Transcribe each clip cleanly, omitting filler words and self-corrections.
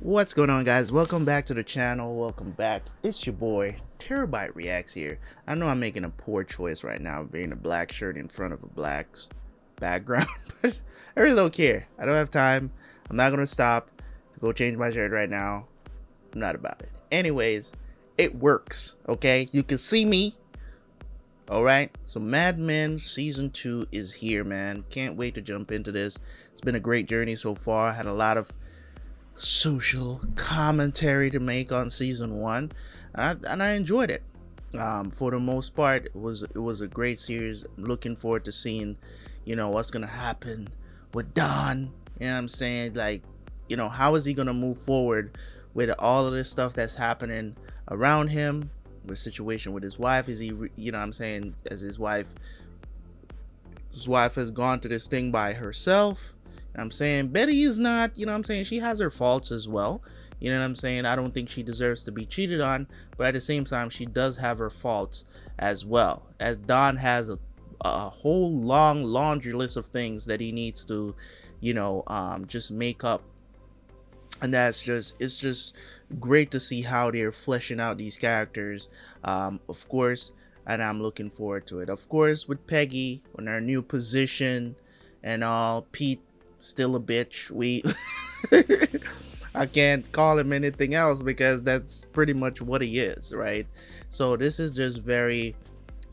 What's going on, guys? Welcome back to the channel. Welcome back. It's your boy Terabyt Reacts here. I know I'm making a poor choice right now wearing a black shirt in front of a black background, but I really don't care. I don't have time. I'm not gonna stop to go change my shirt right now. I'm not about it. Anyways, it works. Okay, you can see me. All right, so Mad Men season 2 is here, man. Can't wait to jump into this. It's been a great journey so far. Had a lot of social commentary to make on season 1, and I enjoyed it. For the most part, it was a great series. Looking forward to seeing, what's gonna happen with Don. You know what I'm saying? Like, how is he gonna move forward with all of this stuff that's happening around him? The situation with his wife, is he, what I'm saying, as his wife has gone to this thing by herself. I'm saying Betty is not, I'm saying, she has her faults as well. You know what I'm saying? I don't think she deserves to be cheated on, but at the same time, she does have her faults as well. As Don has a whole long laundry list of things that he needs to, just make up. And it's just great to see how they're fleshing out these characters, of course, and I'm looking forward to it. Of course, with Peggy on her new position and all, Pete still a bitch. I can't call him anything else because that's pretty much what he is, right? So this is just very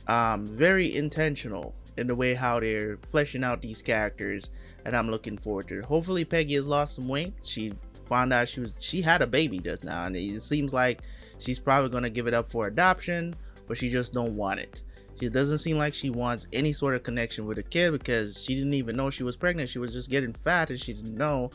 intentional in the way how they're fleshing out these characters, and I'm looking forward to it. Hopefully Peggy has lost some weight. She found out she had a baby just now, and it seems like she's probably going to give it up for adoption, but she just don't want it. She doesn't seem like she wants any sort of connection with a kid because she didn't even know she was pregnant. She was just getting fat and she didn't know.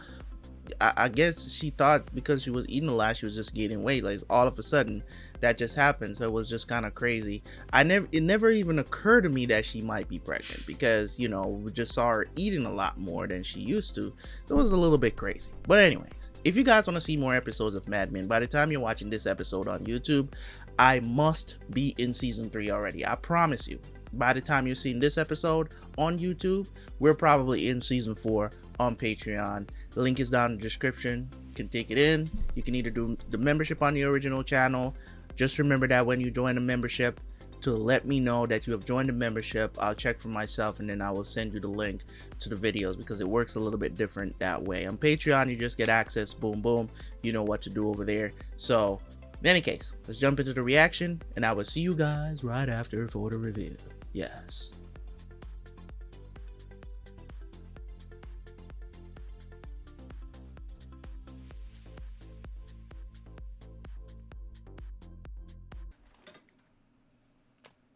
I guess she thought because she was eating a lot, she was just gaining weight. Like, all of a sudden that just happened. So it was just kind of crazy. It never even occurred to me that she might be pregnant because, we just saw her eating a lot more than she used to. So it was a little bit crazy. But anyways, if you guys want to see more episodes of Mad Men, by the time you're watching this episode on YouTube, I must be in season 3 already. I promise you. By the time you're seeing this episode on YouTube, we're probably in season 4 on Patreon. The link is down in the description. You can take it in. You can either do the membership on the original channel. Just remember that when you join the membership, to let me know that you have joined the membership. I'll check for myself and then I will send you the link to the videos because it works a little bit different that way. On Patreon, you just get access. Boom, boom. You know what to do over there. So in any case, let's jump into the reaction, and I will see you guys right after for the review. Yes.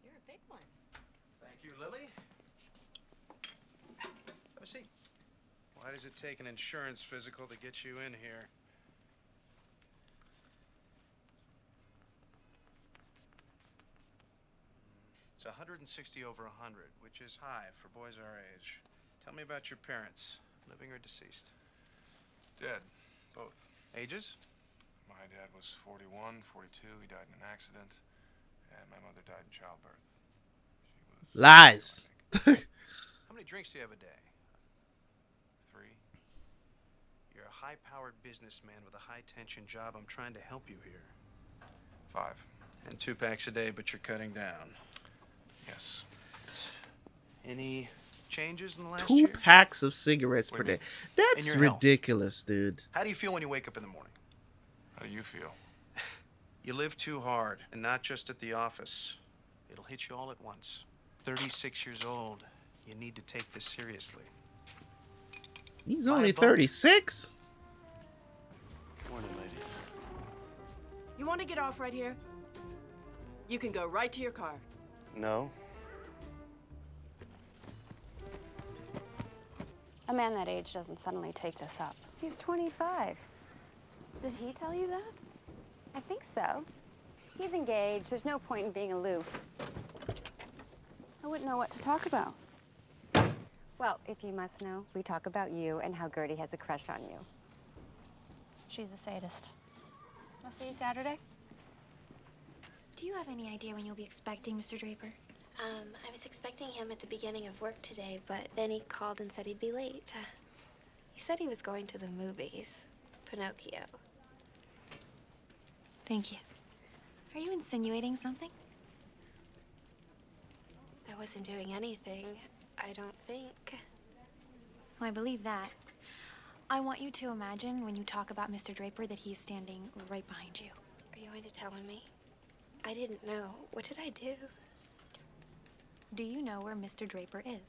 You're a big one. Thank you, Lily. Have a seat. Why does it take an insurance physical to get you in here? It's 160 over 100, which is high for boys our age. Tell me about your parents, living or deceased. Dead. Both. Ages? My dad was 41, 42. He died in an accident. And my mother died in childbirth. She was... Lies. How many drinks do you have a day? 3. You're a high-powered businessman with a high-tension job. I'm trying to help you here. 5. And 2 packs a day, but you're cutting down. Yes. Any changes in the last 2 year? packs of cigarettes What per do you day. That's In your health. ridiculous, dude. How do you feel when you wake up in the morning? How do you feel? You live too hard, and not just at the office. It'll hit you all at once. 36 years old. You need to take this seriously. He's Buy only a boat. 36. Morning, ladies. You want to get off right here? You can go right to your car. No. A man that age doesn't suddenly take this up. He's 25. Did he tell you that? I think so. He's engaged. There's no point in being aloof. I wouldn't know what to talk about. Well, if you must know, we talk about you and how Gertie has a crush on you. She's a sadist. I'll see you Saturday. Do you have any idea when you'll be expecting Mr. Draper? I was expecting him at the beginning of work today, but then he called and said he'd be late. He said he was going to the movies. Pinocchio. Thank you. Are you insinuating something? I wasn't doing anything, I don't think. Well, I believe that. I want you to imagine when you talk about Mr. Draper that he's standing right behind you. Are you going to tell him me? I didn't know. What did I do? Do you know where Mr. Draper is?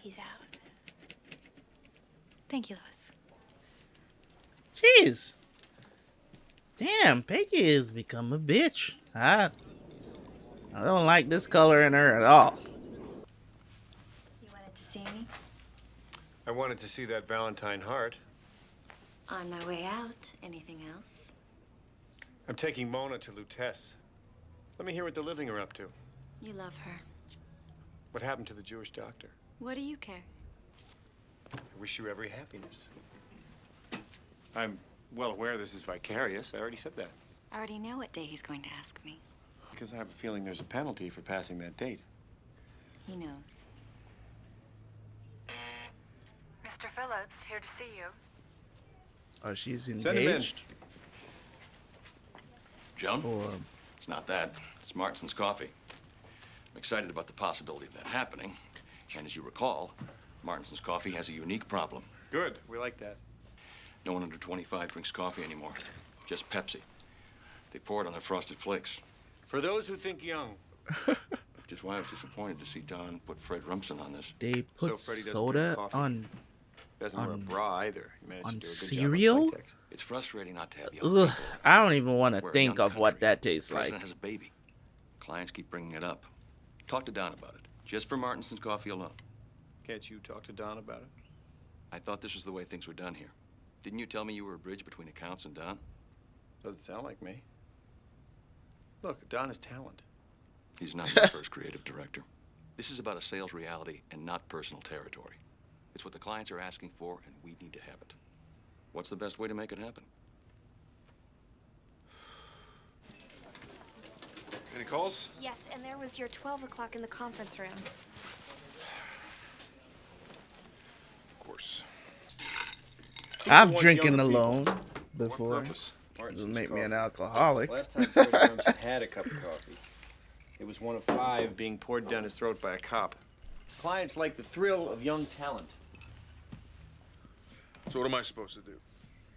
He's out. Thank you, Lois. Jeez. Damn, Peggy has become a bitch. I don't like this color in her at all. You wanted to see me? I wanted to see that Valentine heart. On my way out. Anything else? I'm taking Mona to Lutece. Let me hear what the living are up to. You love her. What happened to the Jewish doctor? What do you care? I wish you every happiness. I'm well aware this is vicarious. I already said that. I already know what day he's going to ask me. Because I have a feeling there's a penalty for passing that date. He knows. Mr. Phillips, here to see you. Oh, she's Send him in. engaged? Joan? Or It's not that. It's Martinson's coffee. I'm excited about the possibility of that happening. And as you recall, Martinson's coffee has a unique problem. Good. We like that. No one under 25 drinks coffee anymore. Just Pepsi. They pour it on their frosted flakes. For those who think young. Which is why I was disappointed to see Don put Fred Rumson on this. they put So Freddie doesn't soda drink coffee? on Doesn't wear a On- bra either. He managed on to do a good cereal? job with latex. It's frustrating not to have young Ugh, people I don't even want to We're a think young of what country. that tastes The president like. has a baby. Clients keep bringing it up. Talk to Don about it. Just for Martinson's coffee alone. Can't you talk to Don about it? I thought this was the way things were done here. Didn't you tell me you were a bridge between accounts and Don? Doesn't sound like me. Look, Don is talent. He's not your first creative director. This is about a sales reality and not personal territory. It's what the clients are asking for, and we need to have it. What's the best way to make it happen? Any calls? Yes, and there was your 12 o'clock in the conference room. Of course. I've want drinking younger people. alone What before. purpose? It'll make me an alcoholic. Last time Fred Rumson had a cup of coffee, it was one of 5 being poured down his throat by a cop. Clients like the thrill of young talent. So what am I supposed to do?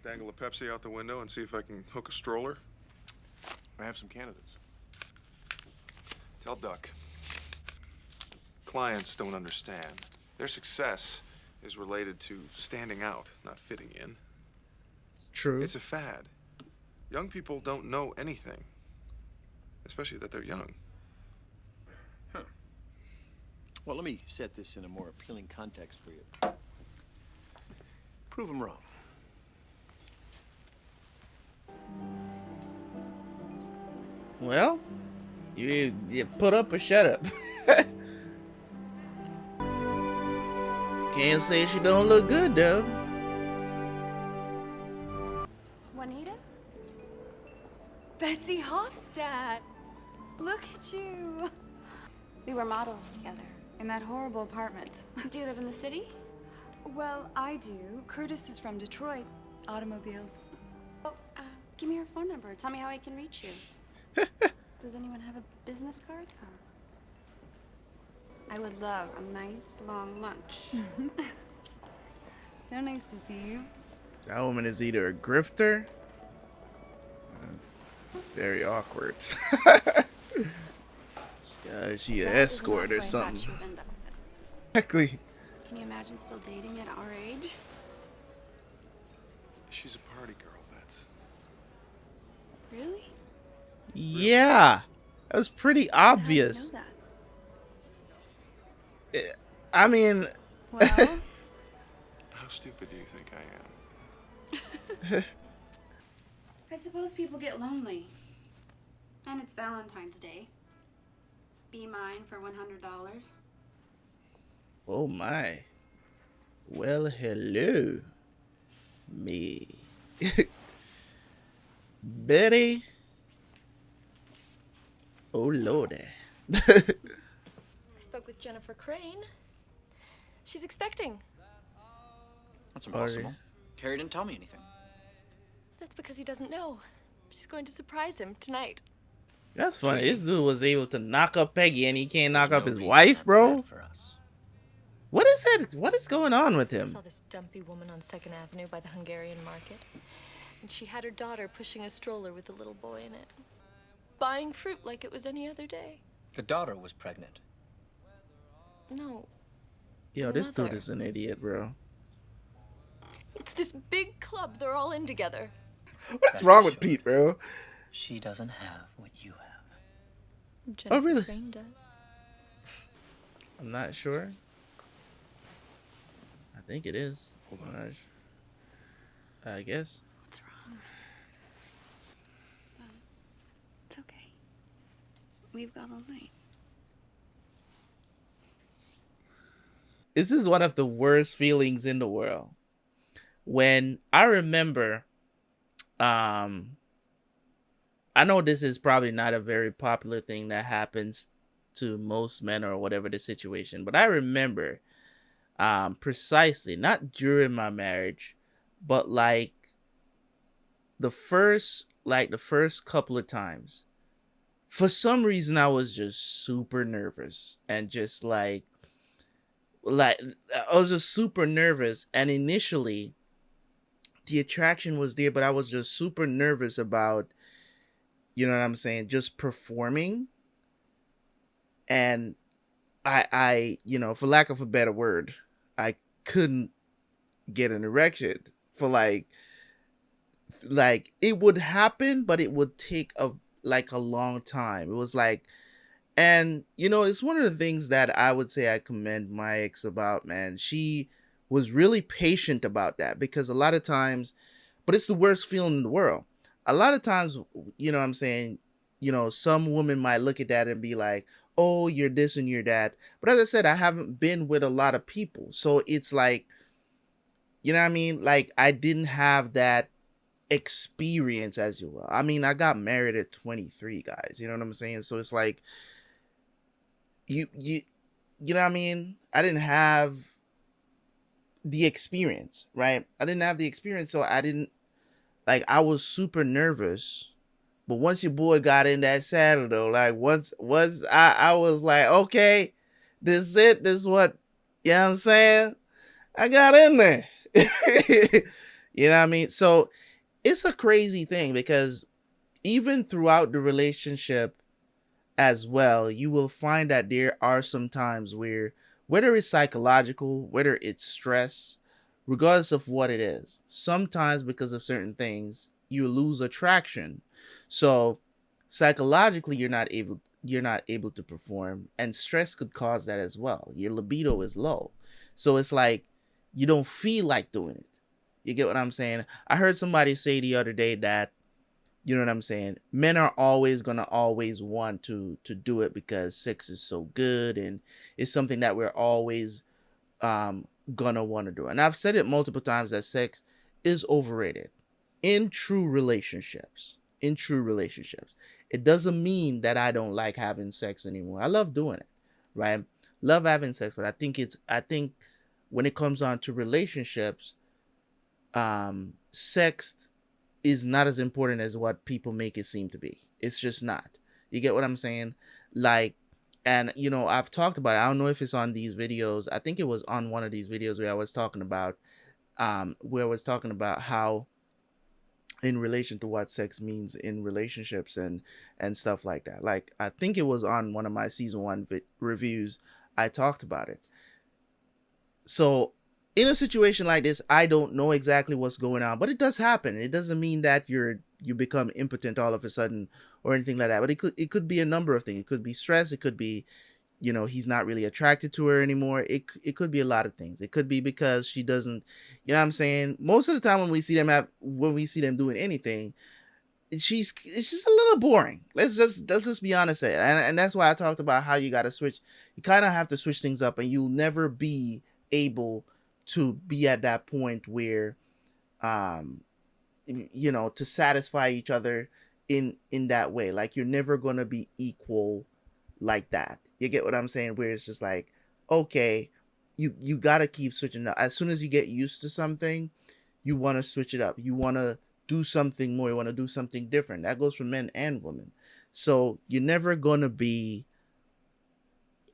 Dangle a Pepsi out the window and see if I can hook a stroller? I have some candidates. Tell Duck. Clients don't understand. Their success is related to standing out, not fitting in. True. It's a fad. Young people don't know anything, especially that they're young. Huh. Well, let me set this in a more appealing context for you. Prove him wrong. Well, you put up or shut up. Can't say she don't look good though. Juanita? Betsy Hofstadt! Look at you! We were models together in that horrible apartment. Do you live in the city? Well, I do. Curtis is from Detroit. Automobiles. Oh, give me your phone number. Tell me how I can reach you. Does anyone have a business card? I would love a nice long lunch. So nice to see you. That woman is either a grifter. Very awkward. She an That is escort not or who I thought something. she would end up with. Exactly. Can you imagine still dating at our age? She's a party girl, Bets. Really? Yeah, that was pretty How did you obvious. know I mean, that? Well, How stupid do you think I am? I suppose people get lonely. And it's Valentine's Day. Be mine for $100. oh my. Well, hello, me, Betty. Oh lordy. I spoke with Jennifer Crane. She's expecting. That's Party. Carrie didn't tell me anything. That's because he doesn't know. She's going to surprise him tonight. That's funny. This dude was able to knock up Peggy and he can't knock up his reason wife, that's bro. bad for us. What is it? What is going on with I him? saw this dumpy woman on 2nd Avenue by the Hungarian market. And she had her daughter pushing a stroller with a little boy in it. Buying fruit like it was any other day. The daughter was pregnant. No. Yo, this dude Mother. is an idiot, bro. It's this big club. They're all in together. What's wrong with Pete, bro? She doesn't have what you have. Jennifer really? Crane does. I'm not sure. I think it is. Gosh. I guess. What's wrong? It's okay. We've got all night. This is one of the worst feelings in the world. When I remember, I know this is probably not a very popular thing that happens to most men or whatever the situation, but I remember precisely, not during my marriage, but like the first couple of times, for some reason I was just super nervous and just like I was just super nervous, and initially the attraction was there, but I was just super nervous about, you know what I'm saying, just performing. And I, you know, for lack of a better word, I couldn't get an erection for like it would happen, but it would take a long time. It was like, and you know, it's one of the things that I would say I commend my ex about, man. She was really patient about that, because a lot of times, but it's the worst feeling in the world. A lot of times, you know what I'm saying, you know, some women might look at that and be like, oh, you're this and you're that. But as I said, I haven't been with a lot of people. So it's like, you know what I mean? Like, I didn't have that experience, as you will. I mean, I got married at 23, guys. You know what I'm saying? So it's like, you know what I mean? I didn't have the experience, right? I didn't have the experience, so I didn't, like, I was super nervous. But once your boy got in that saddle, though, like, once I was like, okay, this is it. This is what, you know what I'm saying? I got in there. You know what I mean? So it's a crazy thing, because even throughout the relationship as well, you will find that there are some times where, whether it's psychological, whether it's stress, regardless of what it is, sometimes because of certain things, you lose attraction. So psychologically, you're not able to perform, and stress could cause that as well. Your libido is low. So it's like, you don't feel like doing it. You get what I'm saying? I heard somebody say the other day that, you know what I'm saying, men are always going to always want to do it because sex is so good, and it's something that we're always gonna want to do. And I've said it multiple times that sex is overrated in true relationships. In true relationships, it doesn't mean that I don't like having sex anymore. I love doing it, right? Love having sex, but I think when it comes on to relationships, sex is not as important as what people make it seem to be. It's just not. You get what I'm saying? Like, and you know, I've talked about it. I don't know if it's on these videos. I think it was on one of these videos where I was talking about how, in relation to what sex means in relationships and stuff like that. Like, I think it was on one of my season 1 reviews. I talked about it. So in a situation like this, I don't know exactly what's going on, but it does happen. It doesn't mean that you become impotent all of a sudden or anything like that. But it could be a number of things. It could be stress. It could be, you know, he's not really attracted to her anymore. It could be a lot of things. It could be because she doesn't, you know what I'm saying? Most of the time when we see them doing anything, it's just a little boring. Let's just be honest there. And that's why I talked about how you got to switch. You kind of have to switch things up, and you'll never be able to be at that point where, you know, to satisfy each other in that way. Like, you're never going to be equal like that. You get what I'm saying? Where it's just like, okay, you got to keep switching up. As soon as you get used to something, you want to switch it up. You want to do something more. You want to do something different. That goes for men and women. So you're never going to be,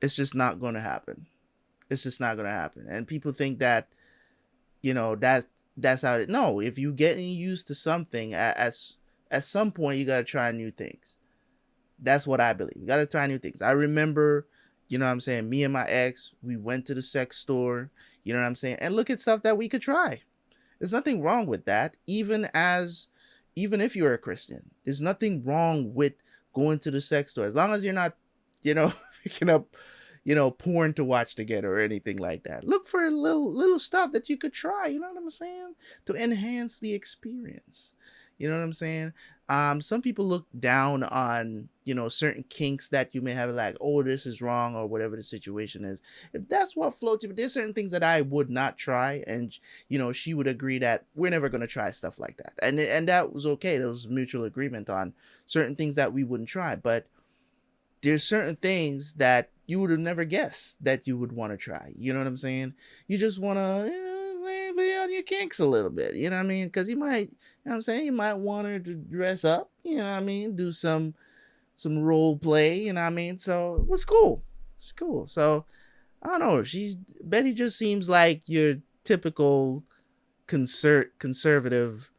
it's just not going to happen. It's just not going to happen. And people think that, you know, that's how it, no, if you getting used to something at some point, you got to try new things. That's what I believe. You got to try new things. I remember, you know what I'm saying, me and my ex, we went to the sex store, you know what I'm saying, and look at stuff that we could try. There's nothing wrong with that. Even if you're a Christian, there's nothing wrong with going to the sex store, as long as you're not, you know, picking up, you know, porn to watch together or anything like that. Look for little stuff that you could try, you know what I'm saying, to enhance the experience. You know what I'm saying? Some people look down on, you know, certain kinks that you may have, like, oh, this is wrong, or whatever the situation is. If that's what floats you, but there's certain things that I would not try, and, you know, she would agree that we're never going to try stuff like that. And that was okay. There was mutual agreement on certain things that we wouldn't try. But there's certain things that you would have never guessed that you would want to try. You know what I'm saying? You just want to lay on your kinks a little bit. You know what I mean? Because you might, you know what I'm saying? You might want her to dress up. You know what I mean? Do some role play. You know what I mean? So it was cool. It's cool. So I don't know. Betty just seems like your typical conservative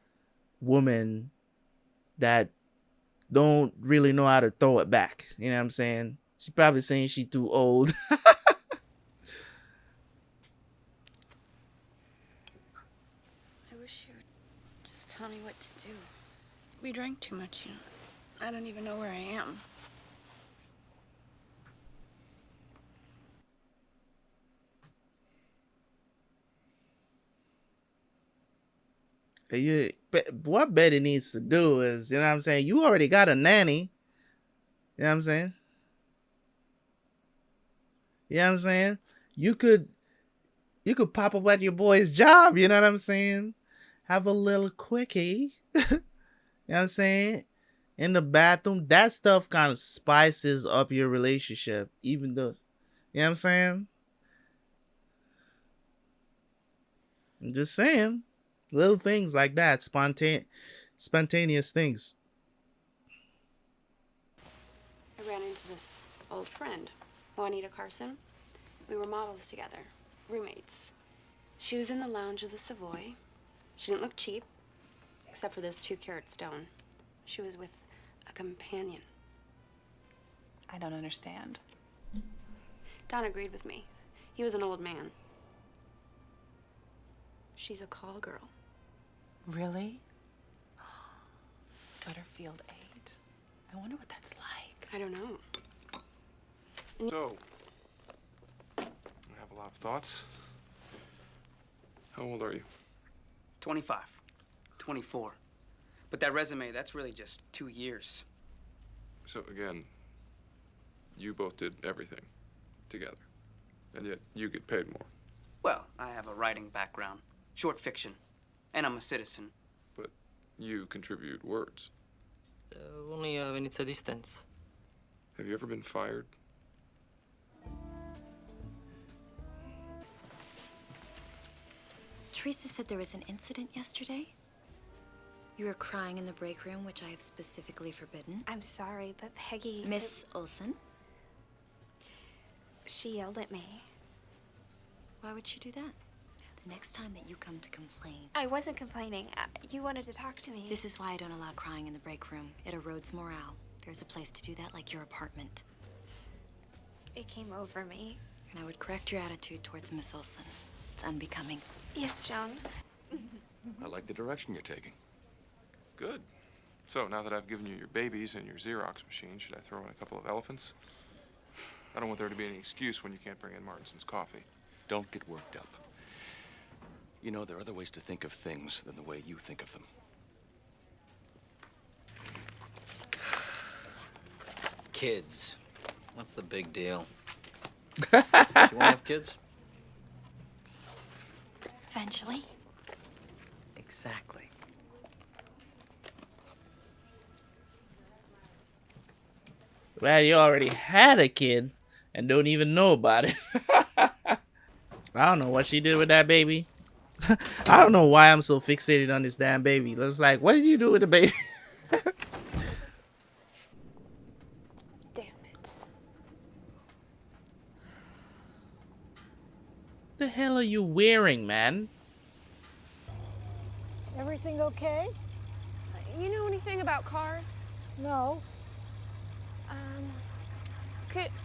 woman that don't really know how to throw it back. You know what I'm saying? She's probably saying she's too old. I wish you would just tell me what to do. We drank too much, you know. I don't even know where I am. What Betty needs to do is, you know what I'm saying, you already got a nanny. You know what I'm saying? You know what I'm saying? You could pop up at your boy's job, you know what I'm saying? Have a little quickie. You know what I'm saying? In the bathroom. That stuff kind of spices up your relationship, even though, you know what I'm saying? I'm just saying. Little things like that, spontaneous things. I ran into this old friend, Juanita Carson. We were models together, roommates. She was in the lounge of the Savoy. She didn't look cheap, except for this 2-carat stone. She was with a companion. I don't understand. Don agreed with me. He was an old man. She's a call girl. Really? Butterfield 8. I wonder what that's like. I don't know. So, I have a lot of thoughts. How old are you? 25, 24. But that resume, that's really just 2 years. So again, you both did everything together, and yet you get paid more. Well, I have a writing background, short fiction, and I'm a citizen. But you contribute words. Only when it's a distance. Have you ever been fired? Teresa said there was an incident yesterday. You were crying in the break room, which I have specifically forbidden. I'm sorry, but Peggy... Miss Olsen? She yelled at me. Why would she do that? The next time that you come to complain... I wasn't complaining. You wanted to talk to me. This is why I don't allow crying in the break room. It erodes morale. There's a place to do that, like your apartment. It came over me. And I would correct your attitude towards Miss Olsen. It's unbecoming. Yes, John. I like the direction you're taking. Good. So now that I've given you your babies and your Xerox machine, should I throw in a couple of elephants? I don't want there to be any excuse when you can't bring in Martinson's coffee. Don't get worked up. You know, there are other ways to think of things than the way you think of them. Kids. What's the big deal? You want to have kids? Eventually. Exactly. Well, you already had a kid and don't even know about it. I don't know what she did with that baby. I don't know why I'm so fixated on this damn baby. It's like, what did you do with the baby? Damn it. The hell are you wearing, man? Everything okay? You know anything about cars? No.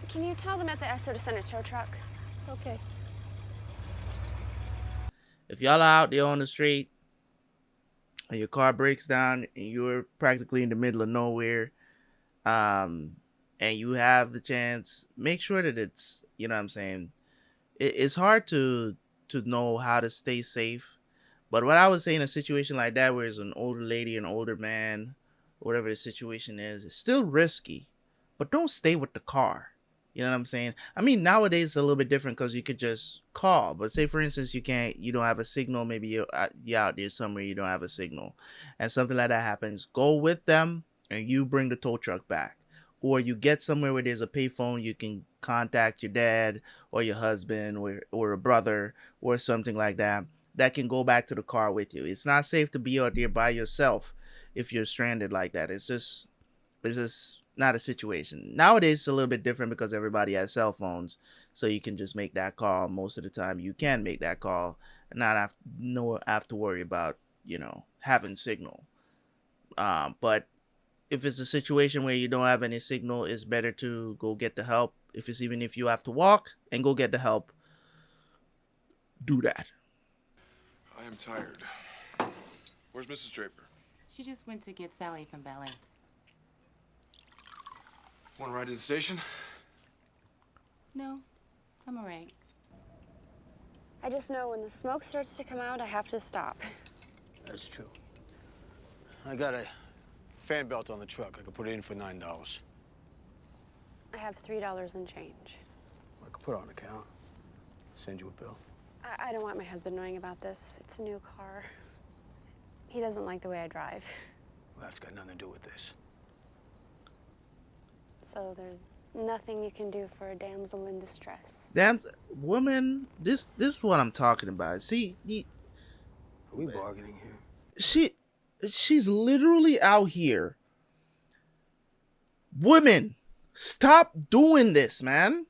Can you tell them at the Esso to send a tow truck? Okay. If y'all are out there on the street and your car breaks down and you're practically in the middle of nowhere, and you have the chance, make sure that it's, you know what I'm saying, it's hard to know how to stay safe. But what I would say in a situation like that, where it's an older lady, an older man, whatever the situation is, it's still risky, but don't stay with the car. You know what I'm saying? I mean, nowadays it's a little bit different because you could just call. But say, for instance, you don't have a signal. Maybe you're out there somewhere, you don't have a signal, and something like that happens. Go with them, and you bring the tow truck back, or you get somewhere where there's a payphone. You can contact your dad or your husband or a brother or something like that. That can go back to the car with you. It's not safe to be out there by yourself if you're stranded like that. It's just not a situation. Nowadays it's a little bit different because everybody has cell phones, so you can just make that call. Most of the time you can make that call and not have to worry about, having signal. But if it's a situation where you don't have any signal, it's better to go get the help. Even if you have to walk and go get the help, do that. I am tired. Where's Mrs. Draper? She just went to get Sally from ballet. Want to ride to the station? No, I'm all right. I just know when the smoke starts to come out, I have to stop. That's true. I got a fan belt on the truck. I could put it in for $9. I have $3 in change. I could put it on account. Send you a bill. I don't want my husband knowing about this. It's a new car. He doesn't like the way I drive. Well, that's got nothing to do with this. So there's nothing you can do for a damsel in distress. Damn woman, this is what I'm talking about. See, are we bargaining here? She's literally out here. Women, stop doing this, man.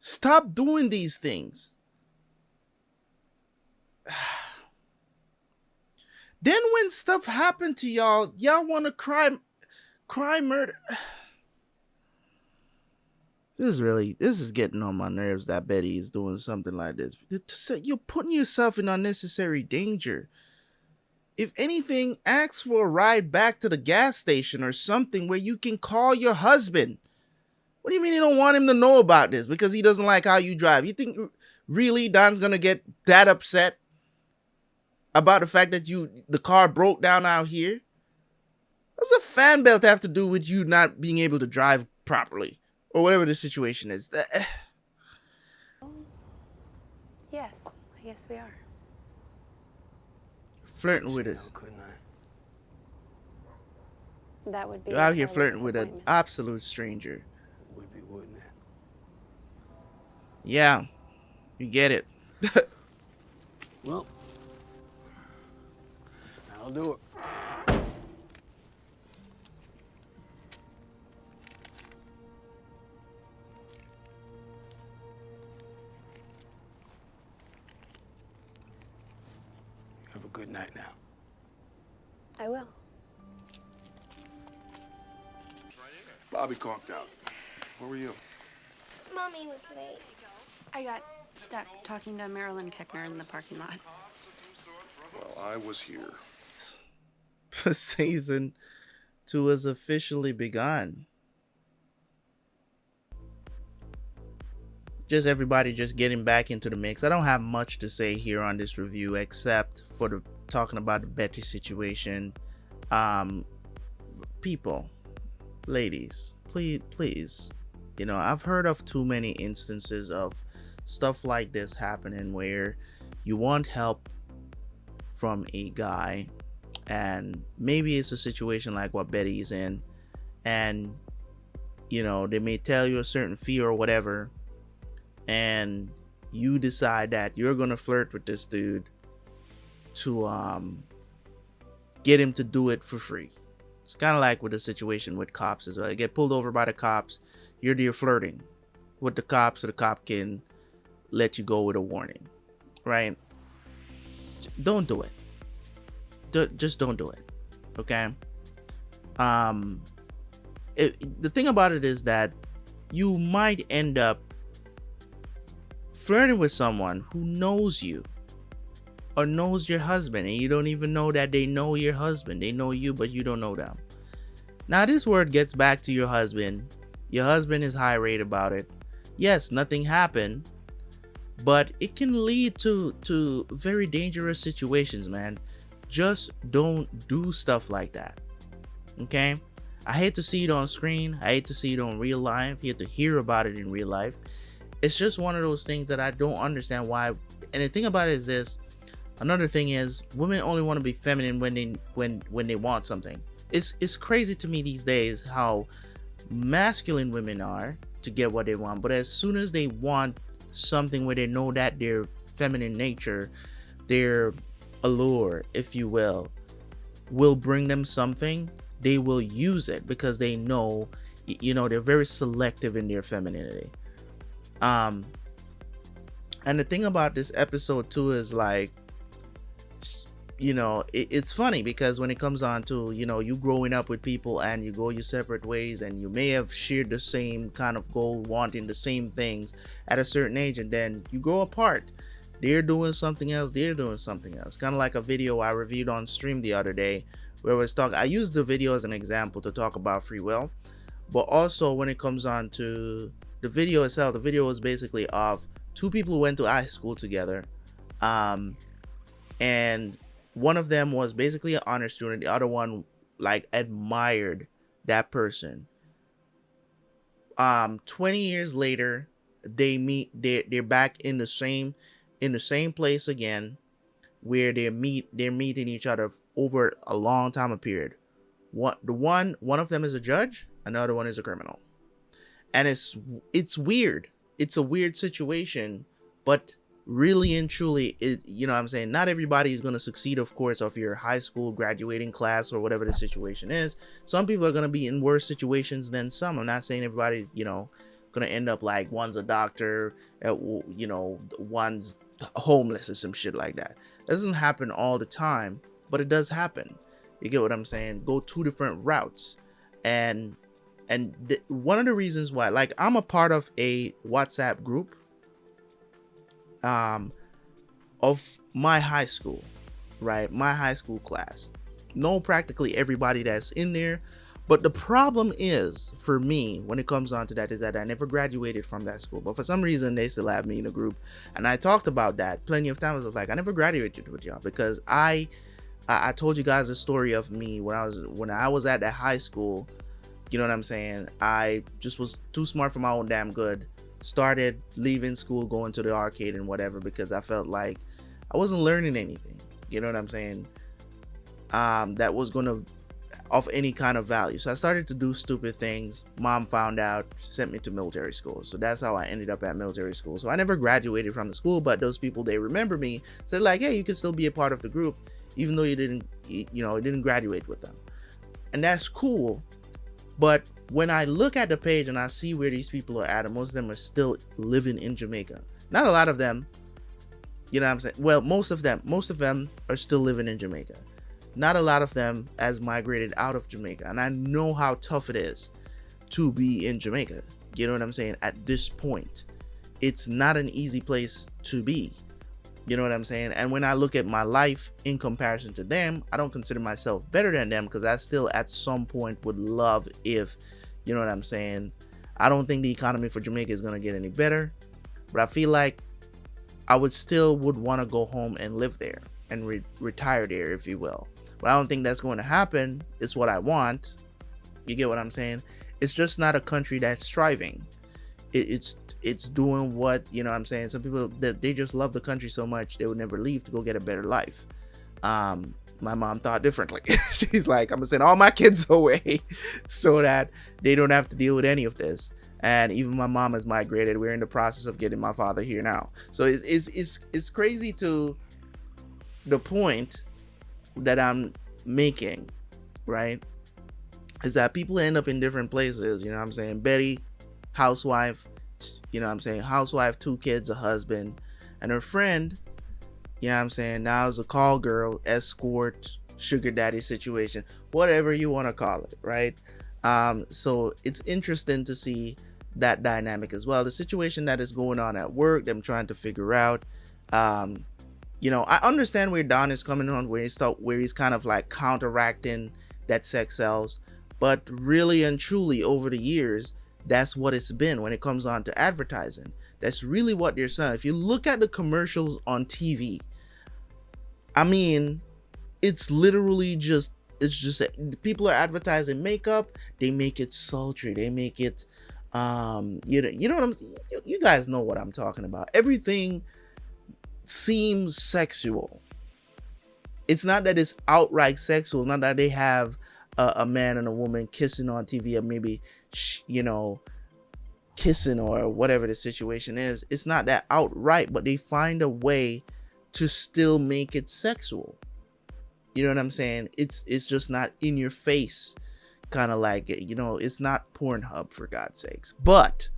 Stop doing these things. Then when stuff happened to y'all want to cry murder. This is getting on my nerves that Betty is doing something like this. You're putting yourself in unnecessary danger. If anything, ask for a ride back to the gas station or something where you can call your husband. What do you mean you don't want him to know about this because he doesn't like how you drive? You think really Don's gonna get that upset about the fact that the car broke down out here? What's a fan belt have to do with you not being able to drive properly or whatever the situation is? Yes, I guess we are. Flirting with it. That would be. You're out here flirting with an absolute stranger. Would be, wouldn't it? Yeah, you get it. Well, I'll do it. Have a good night now. I will. Bobby conked out. Where were you? Mommy was late. I got stuck talking to Marilyn Keckner in the parking lot. Well, I was here. Season 2 has officially begun. Just everybody just getting back into the mix. I don't have much to say here on this review except for talking about the Betty situation. People, ladies, please, I've heard of too many instances of stuff like this happening where you want help from a guy, and maybe it's a situation like what Betty's in, and they may tell you a certain fee or whatever, and you decide that you're gonna flirt with this dude to get him to do it for free. It's kind of like with the situation with cops as well. You get pulled over by the cops, you're there flirting with the cops so the cop can let you go with a warning, right? Don't do it. Just don't do it, okay? The thing about it is that you might end up flirting with someone who knows you or knows your husband, and you don't even know that they know your husband. They know you, but you don't know them. Now this word gets back to your husband. Your husband is irate about it. Yes, nothing happened, but it can lead to very dangerous situations, man. Just don't do stuff like that, okay? I hate to see it on screen. I hate to see it on real life. You have to hear about it in real life. It's just one of those things that I don't understand why. And the thing about it is this. Another thing is, women only want to be feminine when they want something. It's crazy to me these days how masculine women are to get what they want, but as soon as they want something where they know that their feminine nature, their allure, if you will bring them something, they will use it because they know, they're very selective in their femininity. And the thing about this episode too is like, it's funny because when it comes on to, you growing up with people and you go your separate ways and you may have shared the same kind of goal, wanting the same things at a certain age, and then you grow apart. They're doing something else. They're doing something else. Kind of like a video I reviewed on stream the other day where I used the video as an example to talk about free will, but also when it comes on to the video itself, the video was basically of two people who went to high school together, and one of them was basically an honor student. The other one like admired that person. 20 years later, they meet. They're back in the same place again, where they're meeting each other over a long time period. One of them is a judge, another one is a criminal, and it's weird. It's a weird situation, but really and truly, not everybody is going to succeed, of course, of your high school graduating class or whatever the situation is. Some people are going to be in worse situations than some. I'm not saying everybody's, going to end up like one's a doctor, one's homeless or some shit like that. It doesn't happen all the time, but it does happen. You get what I'm saying? Go two different routes. And one of the reasons why, like, I'm a part of a WhatsApp group of my high school, right? My high school class. Know practically everybody that's in there. But the problem is, for me, when it comes on to that, is that I never graduated from that school. But for some reason, they still have me in a group. And I talked about that plenty of times. I was like, I never graduated with y'all because I told you guys a story of me when I was at that high school. You know what I'm saying? I just was too smart for my own damn good. Started leaving school, going to the arcade and whatever because I felt like I wasn't learning anything. You know what I'm saying? That was gonna of any kind of value. So I started to do stupid things. Mom found out, sent me to military school. So that's how I ended up at military school. So I never graduated from the school, but those people, they remember me, said like, hey, you can still be a part of the group, even though you didn't graduate with them. And that's cool. But when I look at the page and I see where these people are at, and most of them are still living in Jamaica. Not a lot of them, you know what I'm saying? Well, most of them are still living in Jamaica. Not a lot of them has migrated out of Jamaica. And I know how tough it is to be in Jamaica. You know what I'm saying? At this point, it's not an easy place to be. You know what I'm saying? And when I look at my life in comparison to them, I don't consider myself better than them because I still at some point would love if, you know what I'm saying? I don't think the economy for Jamaica is going to get any better, but I feel like I would want to go home and live there and retire there, if you will. But I don't think that's going to happen. It's what I want. You get what I'm saying? It's just not a country that's striving. It's doing what, you know what I'm saying? Some people, they just love the country so much they would never leave to go get a better life. My mom thought differently. She's like, I'm gonna send all my kids away so that they don't have to deal with any of this. and even my mom has migrated. We're in the process of getting my father here now. So it's crazy to the point that I'm making, right? Is that people end up in different places. You know what I'm saying? Betty, housewife, you know what I'm saying? Housewife, 2 kids, a husband, and her friend, you know what I'm saying, now is a call girl, escort, sugar daddy situation, whatever you want to call it, right? So it's interesting to see that dynamic as well. The situation that is going on at work, them trying to figure out, you know, I understand where Don is coming on, where he's kind of like counteracting that sex sells, but really and truly over the years, that's what it's been when it comes on to advertising. That's really what they're selling. If you look at the commercials on TV, I mean, it's literally just, people are advertising makeup. They make it sultry. They make it, you know what I'm, you guys know what I'm talking about. Everything seems sexual. It's not that it's outright sexual. Not that they have a man and a woman kissing on TV, or maybe, you know, kissing or whatever the situation is. It's not that outright, but they find a way to still make it sexual. You know what I'm saying? It's just not in your face, kind of like, you know, it's not Pornhub, for God's sakes. But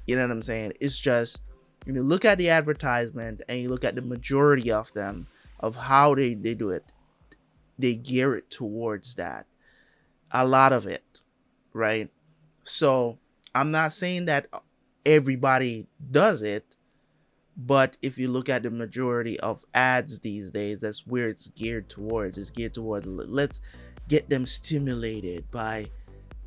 you know what I'm saying? It's just, you know, look at the advertisement and you look at the majority of them, of how they do it. They gear it towards that. A lot of it, right? So I'm not saying that everybody does it, but if you look at the majority of ads these days, that's where it's geared towards. It's geared towards, let's get them stimulated by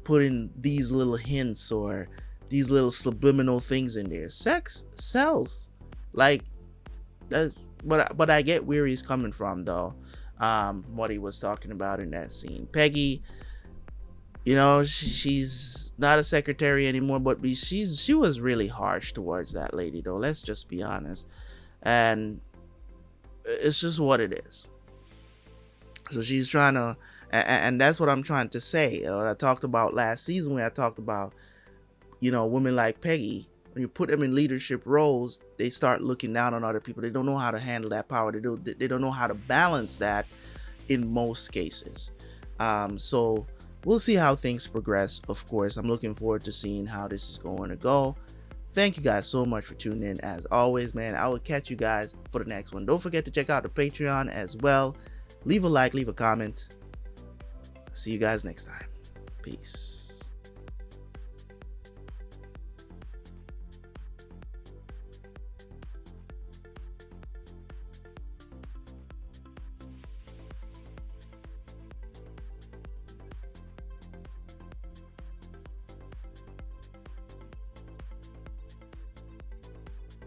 putting these little hints or these little subliminal things in there. Sex sells. Like, that's, but I get where he's coming from, though, from what he was talking about in that scene. Peggy, you know, she's not a secretary anymore, but she was really harsh towards that lady, though. Let's just be honest. And it's just what it is. So she's trying to, and that's what I'm trying to say. You know, I talked about last season when I talked about, you know, women like Peggy. When you put them in leadership roles, they start looking down on other people. They don't know how to handle that power. They don't know how to balance that in most cases. So we'll see how things progress. Of course, I'm looking forward to seeing how this is going to go. Thank you guys so much for tuning in. As always, man, I will catch you guys for the next one. Don't forget to check out the Patreon as well. Leave a like, leave a comment. See you guys next time. Peace.